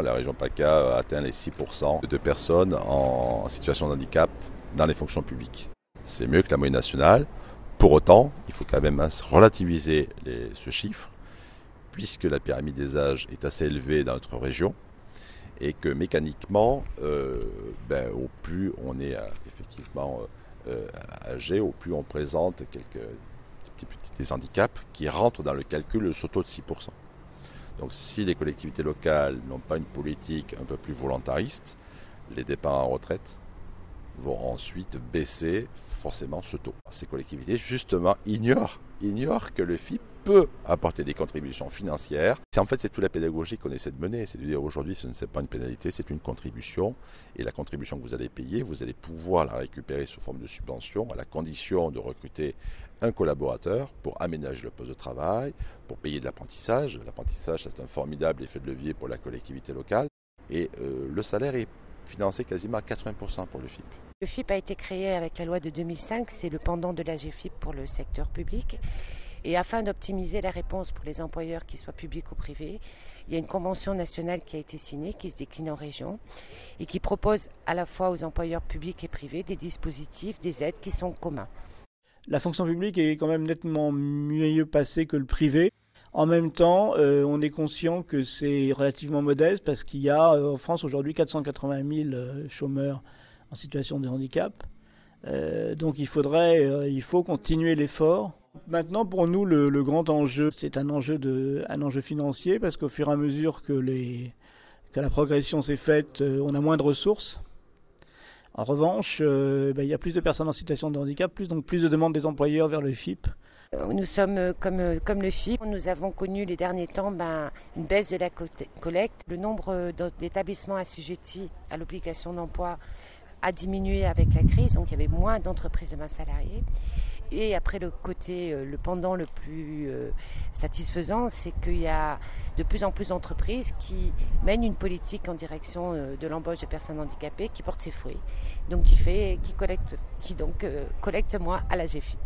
la région PACA atteint les 6% de personnes en situation de handicap dans les fonctions publiques. C'est mieux que la moyenne nationale. Pour autant, il faut quand même relativiser ce chiffre, puisque la pyramide des âges est assez élevée dans notre région, et que mécaniquement, au plus on est effectivement âgé, au plus on présente des handicaps qui rentrent dans le calcul de ce taux de 6%. Donc si les collectivités locales n'ont pas une politique un peu plus volontariste, les départs en retraite vont ensuite baisser forcément ce taux. Ces collectivités, justement, ignorent que le FIP peut apporter des contributions financières. C'est toute la pédagogie qu'on essaie de mener. C'est de dire aujourd'hui, ce n'est pas une pénalité, c'est une contribution. Et la contribution que vous allez payer, vous allez pouvoir la récupérer sous forme de subvention à la condition de recruter un collaborateur pour aménager le poste de travail, pour payer de l'apprentissage. L'apprentissage, c'est un formidable effet de levier pour la collectivité locale. Et le salaire est financé quasiment à 80% pour le FIP. Le FIP a été créé avec la loi de 2005, c'est le pendant de l'AGFIP pour le secteur public. Et afin d'optimiser la réponse pour les employeurs, qu'ils soient publics ou privés, il y a une convention nationale qui a été signée, qui se décline en région, et qui propose à la fois aux employeurs publics et privés des dispositifs, des aides qui sont communs. La fonction publique est quand même nettement mieux passée que le privé. En même temps, on est conscient que c'est relativement modeste parce qu'il y a en France aujourd'hui 480 000 chômeurs en situation de handicap. Donc il faut continuer l'effort. Maintenant, pour nous, le grand enjeu, c'est un enjeu financier parce qu'au fur et à mesure que la progression s'est faite, on a moins de ressources. En revanche, il y a plus de personnes en situation de handicap, donc plus de demandes des employeurs vers le FIP. Nous sommes comme le FIP. Nous avons connu les derniers temps une baisse de la collecte. Le nombre d'établissements assujettis à l'obligation d'emploi a diminué avec la crise, donc il y avait moins d'entreprises de 20 salariés. Et après le pendant le plus satisfaisant, c'est qu'il y a de plus en plus d'entreprises qui mènent une politique en direction de l'embauche de personnes handicapées qui porte ses fruits, donc qui collecte moins à la GFIP.